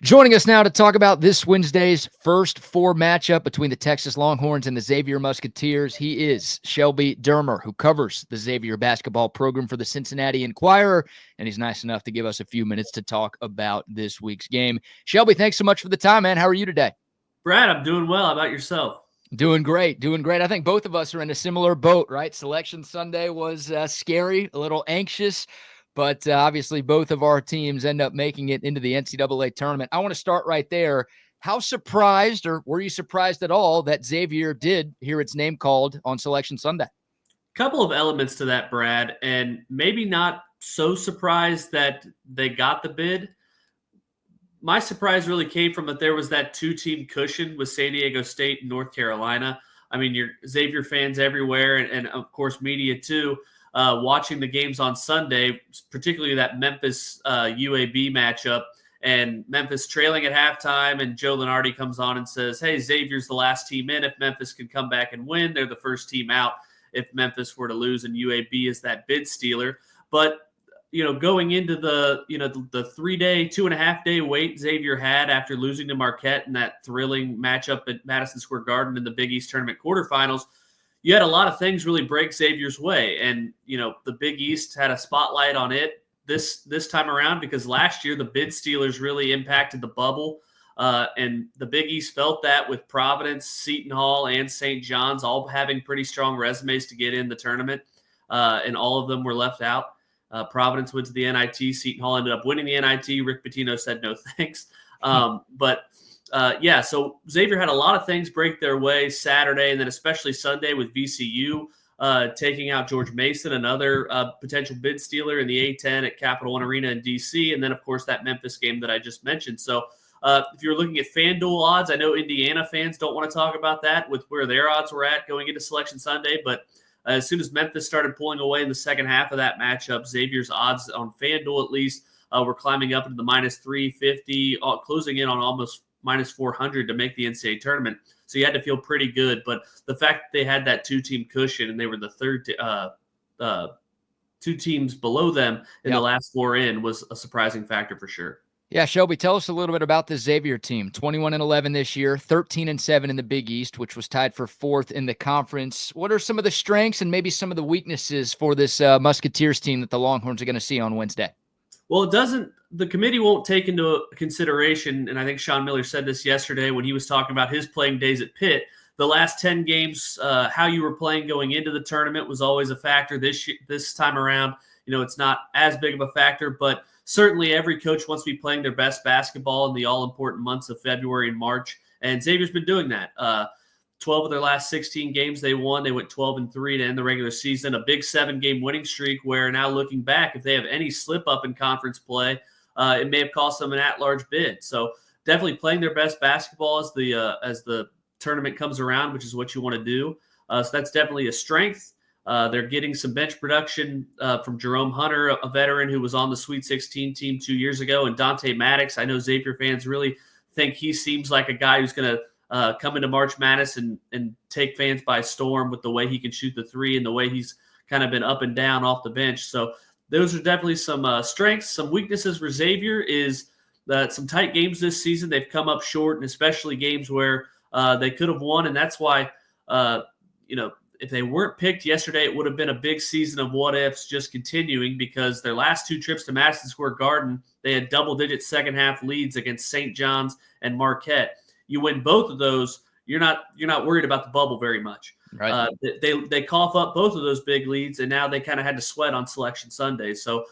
Joining us now to talk about this Wednesday's First Four matchup between the Texas Longhorns and the Xavier Musketeers, he is Shelby Dermer, who covers the Xavier basketball program for the Cincinnati Enquirer, and he's nice enough to give us a few minutes to talk about this week's game. Shelby, thanks so much for the time, man. How are you today? Brad, I'm doing well. How about yourself? Doing great, doing great. I think both of us are in a similar boat, right? Selection Sunday was scary, a little anxious, but obviously both of our teams end up making it into the NCAA tournament. I want to start right there. How surprised, or were you surprised at all, that Xavier did hear its name called on Selection Sunday? Couple of elements to that, Brad, and maybe not so surprised that they got the bid. My surprise really came from that there was that two-team cushion with San Diego State and North Carolina. I mean, you're Xavier fans everywhere, and of course media too, watching the games on Sunday, particularly that Memphis UAB matchup, and Memphis trailing at halftime, and Joe Lunardi comes on and says, "Hey, Xavier's the last team in. If Memphis can come back and win, they're the first team out. If Memphis were to lose, and UAB is that bid stealer." But going into the 3-day, 2.5-day wait Xavier had after losing to Marquette in that thrilling matchup at Madison Square Garden in the Big East tournament quarterfinals, you had a lot of things really break Xavier's way. And, the Big East had a spotlight on it this time around because last year the bid stealers really impacted the bubble. And the Big East felt that with Providence, Seton Hall, and St. John's all having pretty strong resumes to get in the tournament. And all of them were left out. Providence went to the NIT. Seton Hall ended up winning the NIT. Rick Pitino said no thanks. So Xavier had a lot of things break their way Saturday, and then especially Sunday with VCU taking out George Mason, another potential bid stealer in the A-10 at Capital One Arena in D.C., and then, of course, that Memphis game that I just mentioned. So if you're looking at FanDuel odds, I know Indiana fans don't want to talk about that with where their odds were at going into Selection Sunday, but as soon as Memphis started pulling away in the second half of that matchup, Xavier's odds on FanDuel at least were climbing up into the minus 350, closing in on almost minus 400 to make the NCAA tournament. So you had to feel pretty good. But the fact that they had that two-team cushion and they were the third two teams below them in the last four in was a surprising factor for sure. Yeah, Shelby, tell us a little bit about the Xavier team. 21-11 this year, 13-7 in the Big East, which was tied for fourth in the conference. What are some of the strengths and maybe some of the weaknesses for this Musketeers team that the Longhorns are going to see on Wednesday? Well, the committee won't take into consideration, and I think Sean Miller said this yesterday when he was talking about his playing days at Pitt, the last 10 games, how you were playing going into the tournament was always a factor. This time around, it's not as big of a factor, but certainly every coach wants to be playing their best basketball in the all-important months of February and March, and Xavier's been doing that. 12 of their last 16 games they won. They went 12-3 to end the regular season, a big 7-game winning streak where now looking back, if they have any slip-up in conference play, it may have cost them an at-large bid. So definitely playing their best basketball as the tournament comes around, which is what you want to do. So that's definitely a strength. They're getting some bench production from Jerome Hunter, a veteran who was on the Sweet 16 team 2 years ago, and Dante Maddox. I know Xavier fans really think he seems like a guy who's going to come into March Madness and take fans by storm with the way he can shoot the three and the way he's kind of been up and down off the bench. So those are definitely some strengths. Some weaknesses for Xavier is that some tight games this season, they've come up short, and especially games where they could have won. And that's why, if they weren't picked yesterday, it would have been a big season of what-ifs just continuing because their last two trips to Madison Square Garden, they had double-digit second-half leads against St. John's and Marquette. You win both of those, you're not worried about the bubble very much. Right. They cough up both of those big leads, and now they kind of had to sweat on Selection Sunday. So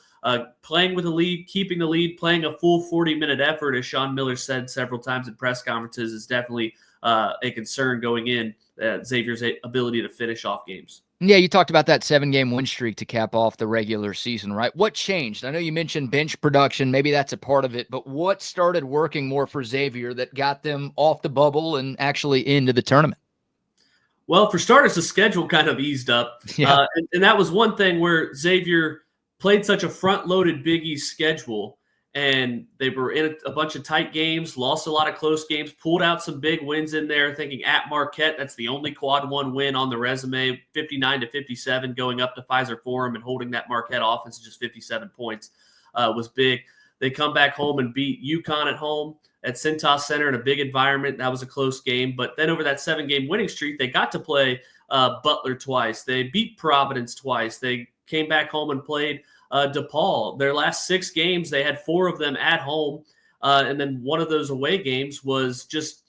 playing with a lead, keeping the lead, playing a full 40-minute effort, as Sean Miller said several times in press conferences, is definitely a concern going in Xavier's ability to finish off games. Yeah, you talked about that 7-game win streak to cap off the regular season, right? What changed? I know you mentioned bench production. Maybe that's a part of it, but what started working more for Xavier that got them off the bubble and actually into the tournament? Well, for starters, the schedule kind of eased up. Yeah. And that was one thing where Xavier played such a front-loaded Big East schedule, and they were in a bunch of tight games, lost a lot of close games, pulled out some big wins in there, thinking at Marquette, that's the only quad one win on the resume, 59-57, going up to Pfizer Forum and holding that Marquette offense to just 57 points was big. They come back home and beat UConn at home at Cintas Center in a big environment. That was a close game. But then over that 7-game winning streak, they got to play Butler twice. They beat Providence twice. They came back home and played DePaul. Their last 6 games, they had 4 of them at home. And then one of those away games was just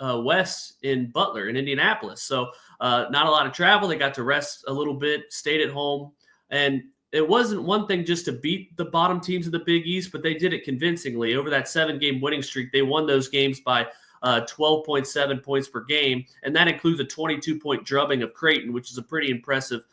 west in Butler in Indianapolis. So not a lot of travel. They got to rest a little bit, stayed at home. And it wasn't one thing just to beat the bottom teams of the Big East, but they did it convincingly. Over that 7-game winning streak, they won those games by 12.7 points per game, and that includes a 22-point drubbing of Creighton, which is a pretty impressive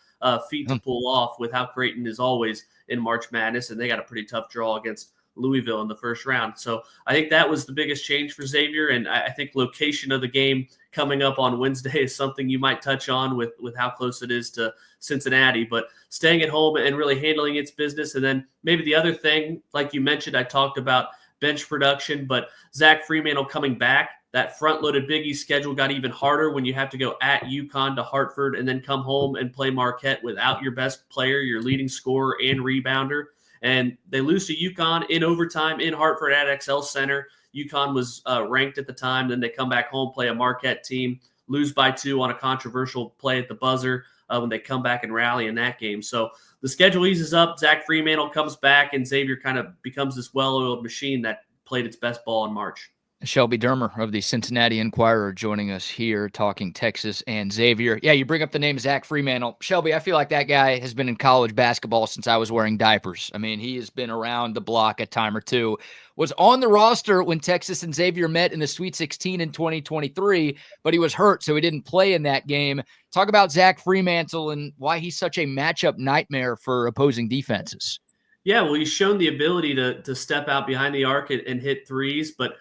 feat to pull off with how Creighton is always in March Madness, and they got a pretty tough draw against Louisville in the first round. So I think that was the biggest change for Xavier, and I think location of the game coming up on Wednesday is something you might touch on with how close it is to Cincinnati, but staying at home and really handling its business. And then maybe the other thing, like you mentioned, I talked about bench production, but Zach Freemantle coming back, that front-loaded Big East schedule got even harder when you have to go at UConn to Hartford and then come home and play Marquette without your best player, your leading scorer and rebounder. And they lose to UConn in overtime in Hartford at XL Center. UConn was ranked at the time. Then they come back home, play a Marquette team, lose by 2 on a controversial play at the buzzer when they come back and rally in that game. So the schedule eases up. Zach Freemantle comes back, and Xavier kind of becomes this well-oiled machine that played its best ball in March. Shelby Dermer of the Cincinnati Enquirer joining us here talking Texas and Xavier. Yeah, you bring up the name Zach Freemantle. Shelby, I feel like that guy has been in college basketball since I was wearing diapers. I mean, he has been around the block a time or two. Was on the roster when Texas and Xavier met in the Sweet 16 in 2023, but he was hurt, so he didn't play in that game. Talk about Zach Freemantle and why he's such a matchup nightmare for opposing defenses. Yeah, well, he's shown the ability to step out behind the arc and hit threes, but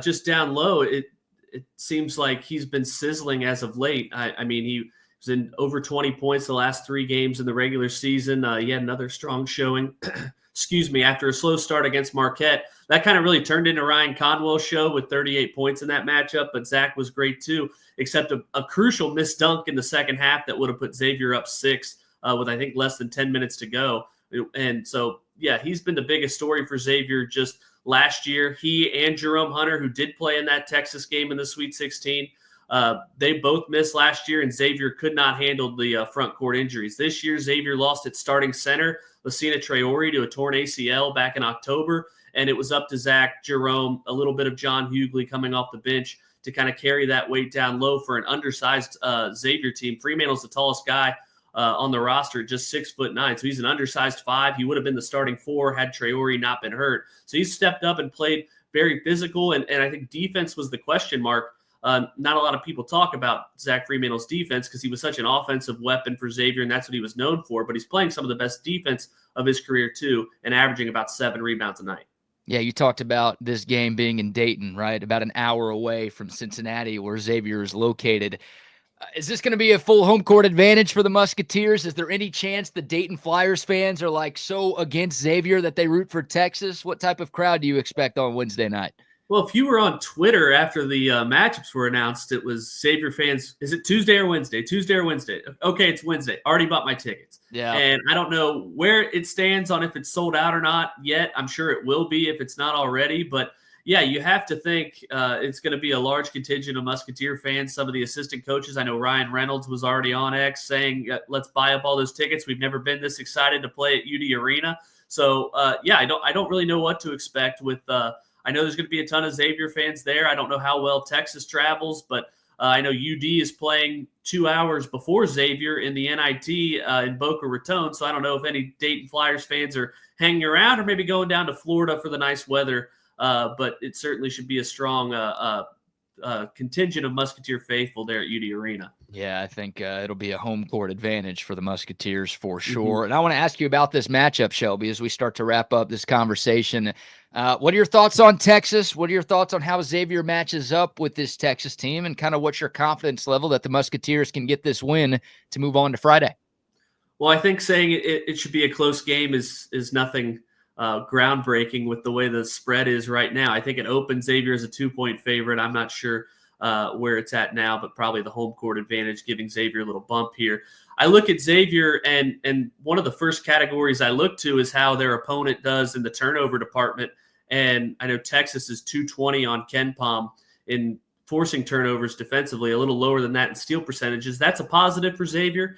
just down low, it seems like he's been sizzling as of late. I mean, he was in over 20 points the last 3 games in the regular season. He had another strong showing, after a slow start against Marquette. That kind of really turned into Ryan Conwell's show with 38 points in that matchup, but Zach was great too, except a crucial missed dunk in the second half that would have put Xavier up 6 with, I think, less than 10 minutes to go. And so, yeah, he's been the biggest story for Xavier just last year. He and Jerome Hunter, who did play in that Texas game in the Sweet 16, they both missed last year, and Xavier could not handle the front court injuries. This year, Xavier lost its starting center, Lucina Traore, to a torn ACL back in October, and it was up to Zach, Jerome, a little bit of John Hughley coming off the bench to kind of carry that weight down low for an undersized Xavier team. Fremantle's the tallest guy on the roster, just 6'9". So he's an undersized 5. He would have been the starting 4 had Traore not been hurt. So he's stepped up and played very physical. And I think defense was the question mark. Not a lot of people talk about Zach Fremantle's defense because he was such an offensive weapon for Xavier, and that's what he was known for. But he's playing some of the best defense of his career too, and averaging about 7 rebounds a night. Yeah, you talked about this game being in Dayton, right? About an hour away from Cincinnati, where Xavier is located. Is this going to be a full home court advantage for the Musketeers? Is there any chance the Dayton Flyers fans are like so against Xavier that they root for Texas? What type of crowd do you expect on Wednesday night? Well, if you were on Twitter after the matchups were announced, it was Xavier fans. Is it Tuesday or Wednesday? Tuesday or Wednesday? Okay, it's Wednesday. Already bought my tickets. Yeah. And I don't know where it stands on if it's sold out or not yet. I'm sure it will be if it's not already. But, yeah, you have to think it's going to be a large contingent of Musketeer fans. Some of the assistant coaches, I know Ryan Reynolds was already on X saying, let's buy up all those tickets. We've never been this excited to play at UD Arena. So, yeah, I don't really know what to expect with I know there's going to be a ton of Xavier fans there. I don't know how well Texas travels, but I know UD is playing 2 hours before Xavier in the NIT in Boca Raton. So I don't know if any Dayton Flyers fans are hanging around or maybe going down to Florida for the nice weather. But it certainly should be a strong contingent of Musketeer faithful there at UD Arena. Yeah, I think it'll be a home court advantage for the Musketeers for sure. And I want to ask you about this matchup, Shelby, as we start to wrap up this conversation. What are your thoughts on Texas? What are your thoughts on how Xavier matches up with this Texas team, and kind of what's your confidence level that the Musketeers can get this win to move on to Friday? Well, I think saying it should be a close game is nothing groundbreaking with the way the spread is right now. I think it opens Xavier as a 2-point favorite. I'm not sure where it's at now, but probably the home court advantage giving Xavier a little bump here. I look at Xavier, and one of the first categories I look to is how their opponent does in the turnover department. And I know Texas is 220 on KenPom in forcing turnovers defensively, a little lower than that in steal percentages. That's a positive for Xavier,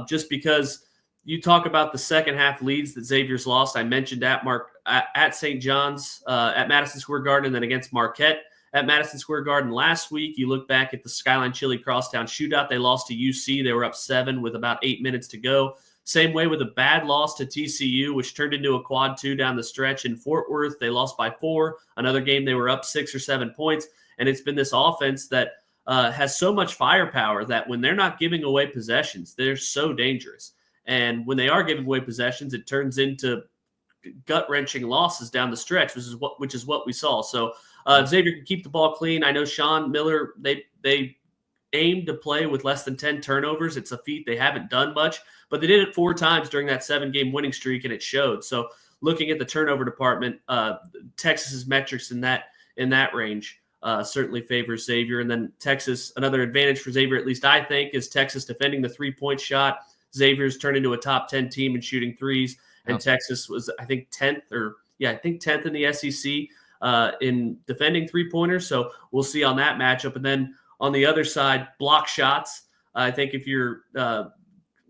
just because you talk about the second half leads that Xavier's lost. I mentioned at St. John's at Madison Square Garden, and then against Marquette at Madison Square Garden last week. You look back at the Skyline Chili Crosstown shootout. They lost to UC. They were up 7 with about 8 minutes to go. Same way with a bad loss to TCU, which turned into a quad 2 down the stretch in Fort Worth. They lost by 4. Another game they were up 6 or 7 points. And it's been this offense that has so much firepower that when they're not giving away possessions, they're so dangerous. And when they are giving away possessions, it turns into gut-wrenching losses down the stretch, which is what we saw. So Xavier can keep the ball clean. I know Sean Miller, they aim to play with less than 10 turnovers. It's a feat they haven't done much, but they did it 4 times during that 7-game winning streak, and it showed. So looking at the turnover department, Texas's metrics in that range certainly favors Xavier. And then Texas, another advantage for Xavier, at least I think, is Texas defending the 3-point shot. Xavier's turned into a top 10 team in shooting threes, and Texas was, I think, 10th in the SEC in defending 3-pointers. So we'll see on that matchup. And then on the other side, block shots. I think if you're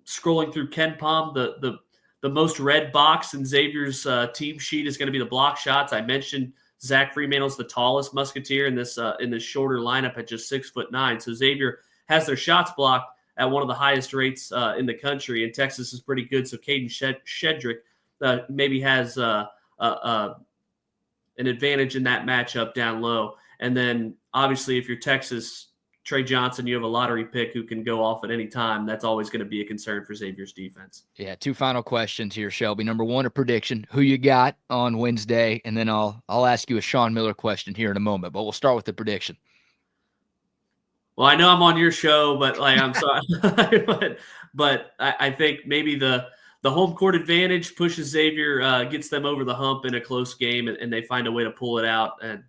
scrolling through KenPom, the most read box in Xavier's team sheet is going to be the block shots. I mentioned Zach Fremantle's the tallest Musketeer in this shorter lineup at just 6'9". So Xavier has their shots blocked at one of the highest rates in the country, and Texas is pretty good. So Caden Shedrick maybe has an advantage in that matchup down low. And then obviously if you're Texas, Trey Johnson, you have a lottery pick who can go off at any time. That's always going to be a concern for Xavier's defense. Yeah, 2 final questions here, Shelby. Number 1, a prediction. Who you got on Wednesday? And then I'll ask you a Sean Miller question here in a moment, but we'll start with the prediction. Well, I know I'm on your show, but I'm sorry. but I think maybe the home court advantage pushes Xavier, gets them over the hump in a close game, and they find a way to pull it out and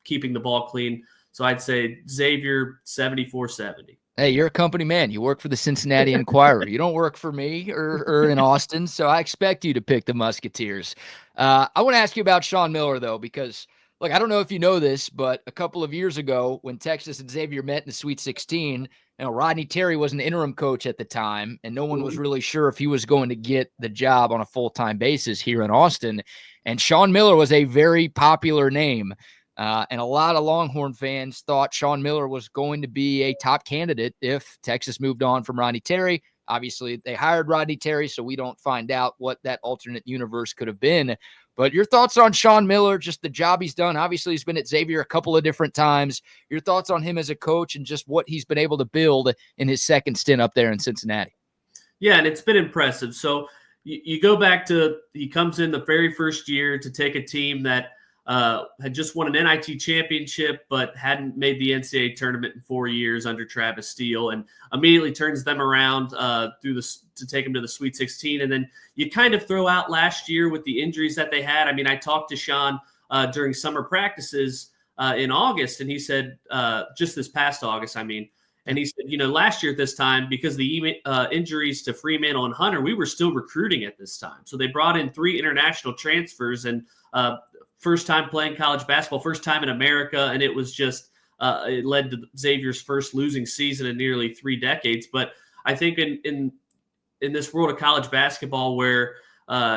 keeping the ball clean. So I'd say Xavier 74-70. Hey, you're a company man. You work for the Cincinnati Enquirer. You don't work for me or in Austin, so I expect you to pick the Musketeers. I want to ask you about Sean Miller, though, because, look, I don't know if you know this, but a couple of years ago when Texas and Xavier met in the Sweet 16, Rodney Terry was an interim coach at the time, and no one was really sure if he was going to get the job on a full-time basis here in Austin. And Sean Miller was a very popular name. And a lot of Longhorn fans thought Sean Miller was going to be a top candidate if Texas moved on from Rodney Terry. Obviously, they hired Rodney Terry, so we don't find out what that alternate universe could have been. But your thoughts on Sean Miller, just the job he's done. Obviously, he's been at Xavier a couple of different times. Your thoughts on him as a coach and just what he's been able to build in his second stint up there in Cincinnati. Yeah, and it's been impressive. So you go back to he comes in the very first year to take a team that had just won an NIT championship, but hadn't made the NCAA tournament in 4 years under Travis Steele, and immediately turns them around to take them to the Sweet 16. And then you kind of throw out last year with the injuries that they had. I mean, I talked to Sean during summer practices in August, and he said, just this past August, and he said, last year at this time, because the injuries to Fremantle and Hunter, we were still recruiting at this time. So they brought in 3 international transfers and first time playing college basketball, first time in America. And it was just, it led to Xavier's first losing season in nearly 3 decades. But I think in this world of college basketball where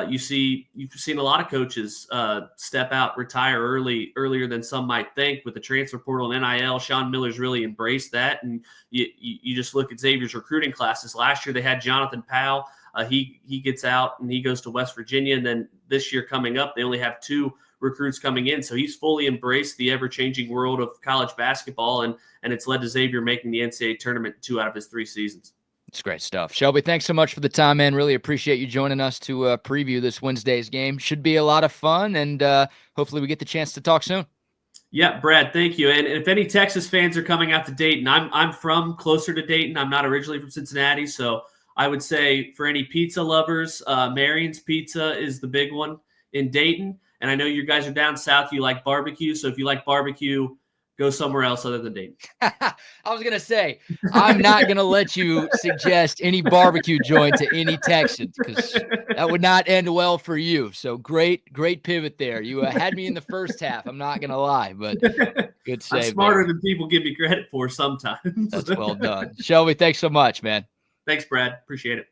you've seen a lot of coaches step out, retire earlier than some might think with the transfer portal and NIL. Sean Miller's really embraced that. And you just look at Xavier's recruiting classes. Last year they had Jonathan Powell. He gets out and he goes to West Virginia. And then this year coming up, they only have 2 recruits coming in. So he's fully embraced the ever-changing world of college basketball, and it's led to Xavier making the NCAA tournament 2 out of his 3 seasons. It's great stuff. Shelby, thanks so much for the time, man. Really appreciate you joining us to preview this Wednesday's game. Should be a lot of fun, and hopefully we get the chance to talk soon. Yeah, Brad, thank you. And if any Texas fans are coming out to Dayton, I'm from closer to Dayton. I'm not originally from Cincinnati, so I would say for any pizza lovers, Marion's Pizza is the big one in Dayton. And I know you guys are down south. You like barbecue. So if you like barbecue, go somewhere else other than Dayton. I was going to say, I'm not going to let you suggest any barbecue joint to any Texans because that would not end well for you. So great pivot there. You had me in the first half. I'm not going to lie, but good save. I'm smarter there. than people give me credit for sometimes. That's well done. Shelby, thanks so much, man. Thanks, Brad. Appreciate it.